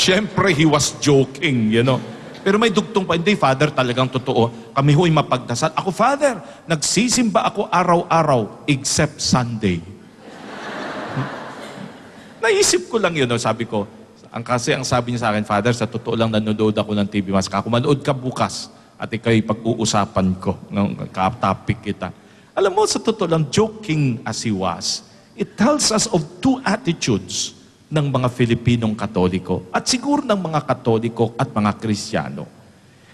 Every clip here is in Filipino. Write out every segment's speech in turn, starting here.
Siyempre, he was joking, you know. Pero may dugtong pa, hindi, Father, talagang totoo. Kami ho'y mapagdasal. Ako, Father, nagsisimba ako araw-araw, except Sunday. Naisip ko lang yun, no? Sabi ko, kasi ang sabi niya sa akin, Father, sa totoo lang nanonood ako ng TV Mas. Kung manood ka bukas, at ikaw'y pag-uusapan ko, ng topic kita. Alam mo, sa totoo lang, joking as he was, it tells us of two attitudes ng mga Filipinong Katoliko at siguro ng mga Katoliko at mga Kristiyano.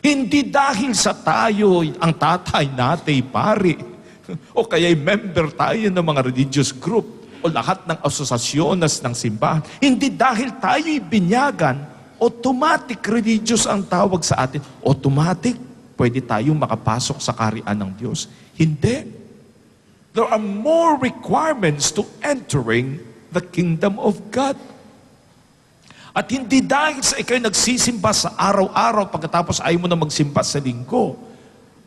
Hindi dahil sa tayo ang tatay natin, pari, o kaya'y member tayo ng mga religious group o lahat ng asosasyonas ng simbahan. Hindi dahil tayo'y binyagan, automatic religious ang tawag sa atin. Automatic, pwede tayong makapasok sa kaharian ng Diyos. Hindi. There are more requirements to entering the kingdom of God. At hindi dahil sa ikaw'y nagsisimba sa araw-araw pagkatapos ayaw mo na magsimba sa linggo.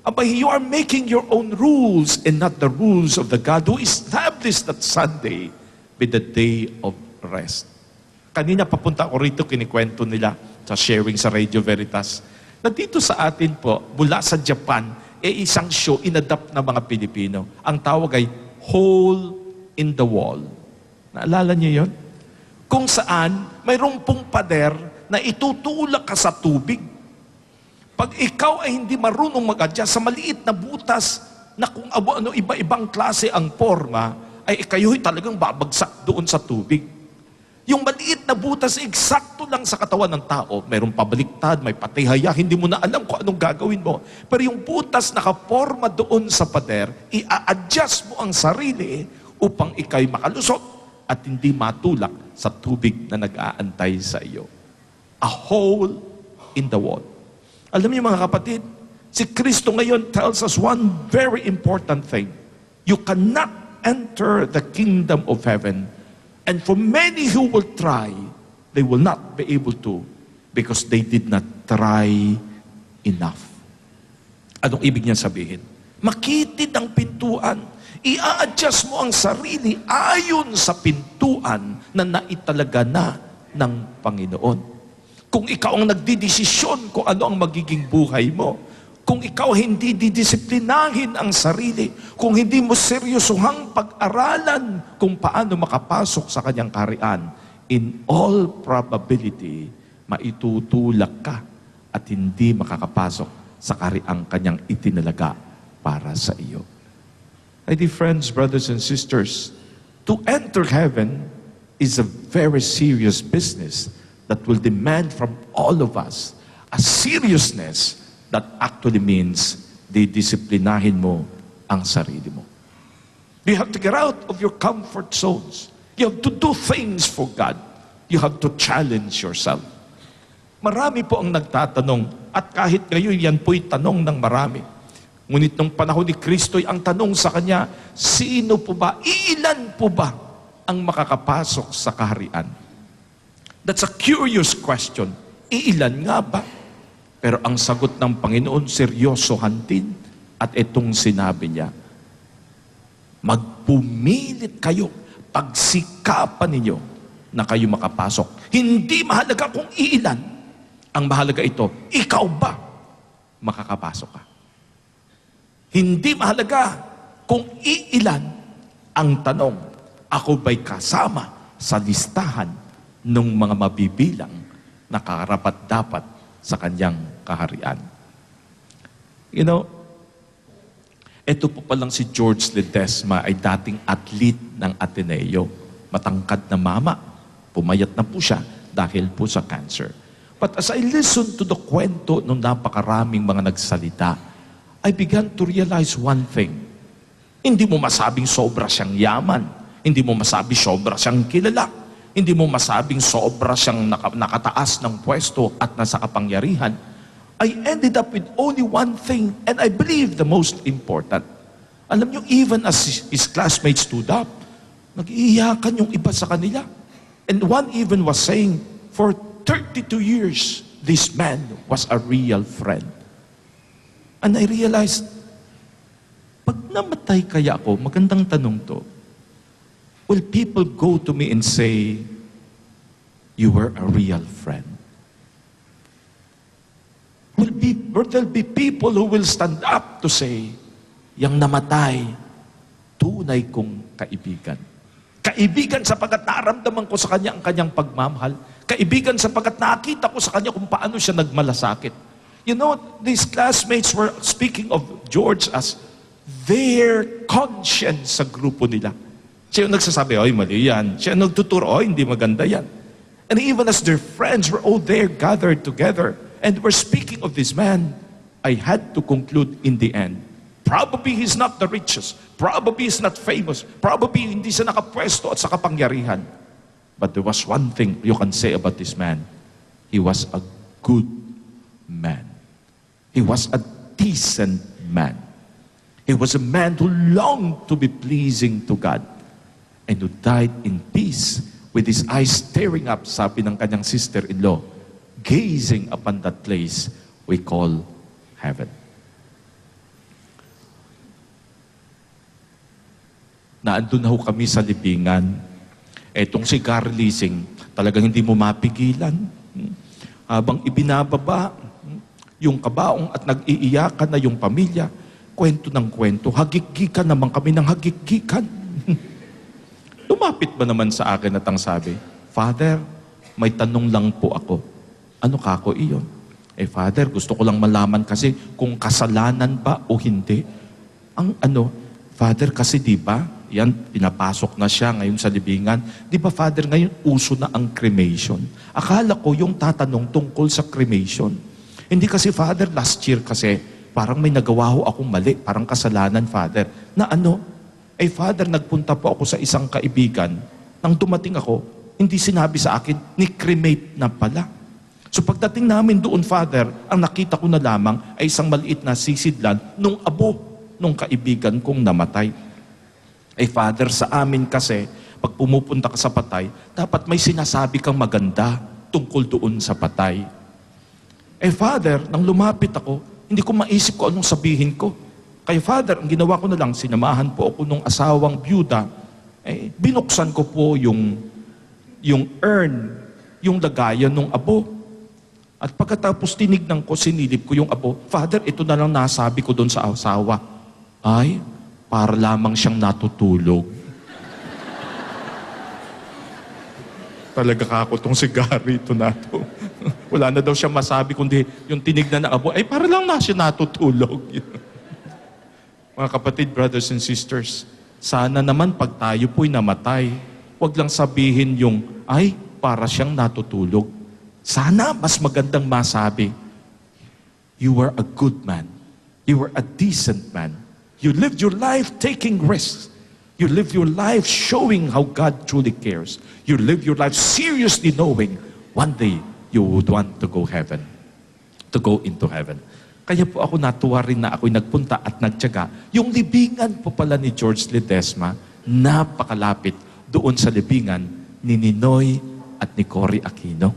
But you are making your own rules and not the rules of the God who established that Sunday be the day of rest. Kanina papunta ako rito, kinikwento nila sa sharing sa Radio Veritas. Na dito sa atin po, mula sa Japan, isang show inadapt na mga Pilipino. Ang tawag ay Hole in the Wall. Naalala niyo yon? Kung saan, mayroong pong pader na itutulak ka sa tubig. Pag ikaw ay hindi marunong mag-adjust sa maliit na butas na kung ano, iba-ibang klase ang forma, ay kayo'y talagang babagsak doon sa tubig. Yung maliit na butas, eksakto lang sa katawan ng tao. Mayroong pabaliktad, may patihaya, hindi mo na alam kung anong gagawin mo. Pero yung butas nakaporma doon sa pader, i-adjust mo ang sarili upang ikaw'y makalusot at hindi matulak sa tubig na nag-aantay sa iyo. A hole in the wall. Alam niyo mga kapatid, si Kristo ngayon tells us one very important thing. You cannot enter the kingdom of heaven. And for many who will try, they will not be able to because they did not try enough. Anong ibig niya sabihin? Makitid ang pintuan. I-a-adjust mo ang sarili ayon sa pintuan na naitalaga na ng Panginoon. Kung ikaw ang nagdidesisyon kung ano ang magiging buhay mo, kung ikaw hindi didisiplinahin ang sarili, kung hindi mo seryosohang pag-aralan kung paano makapasok sa kanyang kaharian, in all probability, maitutulak ka at hindi makakapasok sa kahariang kanyang itinalaga para sa iyo. My dear friends, brothers and sisters, to enter heaven is a very serious business that will demand from all of us a seriousness that actually means didisiplinahin mo ang sarili mo. You have to get out of your comfort zones. You have to do things for God. You have to challenge yourself. Marami po ang nagtatanong, at kahit ngayon yan po'y tanong ng marami. Ngunit nung panahon ni Kristo'y ang tanong sa kanya, sino po ba, ilan po ba ang makakapasok sa kaharian? That's a curious question. Iilan nga ba? Pero ang sagot ng Panginoon, seryosohan din. At itong sinabi niya, magpumilit kayo, pagsikapan ninyo na kayo makapasok. Hindi mahalaga kung iilan. Ang mahalaga ito, ikaw ba makakapasok ka? Hindi mahalaga kung iilan. Ang tanong, ako ba'y kasama sa listahan ng mga mabibilang na karapat-dapat sa kanyang kaharian? You know, ito po palang si George Ledesma ay dating athlete ng Ateneo. Matangkad na mama. Pumayat na po siya dahil po sa cancer. But as I listened to the kwento ng napakaraming mga nagsalita, I began to realize one thing. Hindi mo masabing sobra siyang yaman. Hindi mo masabing sobra siyang kilala. Hindi mo masabing sobra siyang nakataas ng pwesto at nasa kapangyarihan. I ended up with only one thing, and I believe the most important. Alam niyo, even as his classmates stood up, nag-iiyakan yung iba sa kanila. And one even was saying, for 32 years, this man was a real friend. And I realized, pag namatay kaya ako, magandang tanong to, will people go to me and say, you were a real friend? where there'll be people who will stand up to say, yang namatay, tunay kong kaibigan. Kaibigan sapagkat naramdaman ko sa kanya ang kanyang pagmamahal. Kaibigan sapagkat nakita ko sa kanya kung paano siya nagmalasakit. You know, these classmates were speaking of George as their conscience sa grupo nila. Siya yung nagsasabi, oy, mali yan. Siya yung nagtuturo, oy, hindi maganda yan. And even as their friends were all there gathered together and were speaking of this man, I had to conclude in the end, probably he's not the richest. Probably he's not famous. Probably hindi siya nakapwesto at sa kapangyarihan. But there was one thing you can say about this man. He was a good man. He was a decent man. He was a man who longed to be pleasing to God and who died in peace with his eyes staring up, sabi ng kanyang sister-in-law, gazing upon that place we call heaven. Naandun na ho kami sa libingan. Etong si Garlising, talagang hindi mo mapigilan. Habang ibinababa, yung kabaong at nag-iiyakan na yung pamilya, kwento ng kwento, hagiggikan naman kami ng hagiggikan. Lumapit ba naman sa akin at ang sabi, Father, may tanong lang po ako. Ano kako iyon? Father, gusto ko lang malaman kasi kung kasalanan ba o hindi. Father, kasi di ba, yan, pinapasok na siya ngayon sa libingan. Di ba, Father, ngayon uso na ang cremation. Akala ko yung tatanong tungkol sa cremation. Hindi kasi, Father, last year kasi, parang may nagawa ho akong mali, parang kasalanan, Father. Na Father, nagpunta po ako sa isang kaibigan. Nang dumating ako, hindi sinabi sa akin, ni-cremate na pala. So pagdating namin doon, Father, ang nakita ko na lamang ay isang maliit na sisidlan nung abo nung kaibigan kong namatay. Father, sa amin kasi, pag pumupunta ka sa patay, dapat may sinasabi kang maganda tungkol doon sa patay. Father, nang lumapit ako, hindi ko maisip ko anong sabihin ko. Kaya Father, ang ginawa ko na lang, sinamahan po ako nung asawang byuda, binuksan ko po yung urn, yung lagayan ng abo. At pagkatapos tinignan ko, sinilip ko yung abo, Father, ito na lang nasabi ko doon sa asawa. Ay, para lamang siyang natutulog. Talaga kako tong sigarito na to. Wala na daw siya masabi, kundi yung tinignan na abo, para lang na siya natutulog. Mga kapatid, brothers and sisters, sana naman pag tayo po'y namatay, wag lang sabihin yung, para siyang natutulog. Sana mas magandang masabi, you were a good man. You were a decent man. You lived your life taking risks. You lived your life showing how God truly cares. You lived your life seriously knowing one day you would want to go into heaven. Kaya po ako natuwa rin na ako'y nagpunta at nagtiyaga. Yung libingan po pala ni George Ledesma, napakalapit doon sa libingan ni Ninoy at ni Cory Aquino.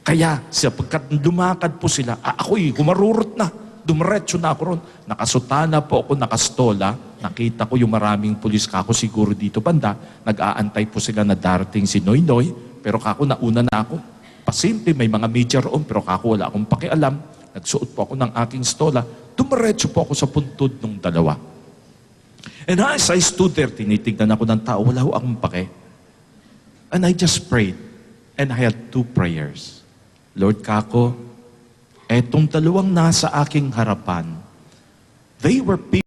Kaya sapagkat lumakad po sila, ako'y humarurot na. Dumiretso na ako ron. Nakasutana po ako, nakastola. Nakita ko yung maraming pulis kako siguro dito banda. Nag-aantay po sila na darating si Noynoy. Pero kako nauna na ako. Pasimple, may mga major roon. Pero kako wala akong pakialam. Nagsuot po ako ng aking stola. Dumiretso po ako sa puntod ng dalawa. And as I stood there, tinitignan ako ng tao. Wala ko akong pake. And I just prayed. And I had two prayers. Lord kako, etong dalawang nasa aking harapan, they were people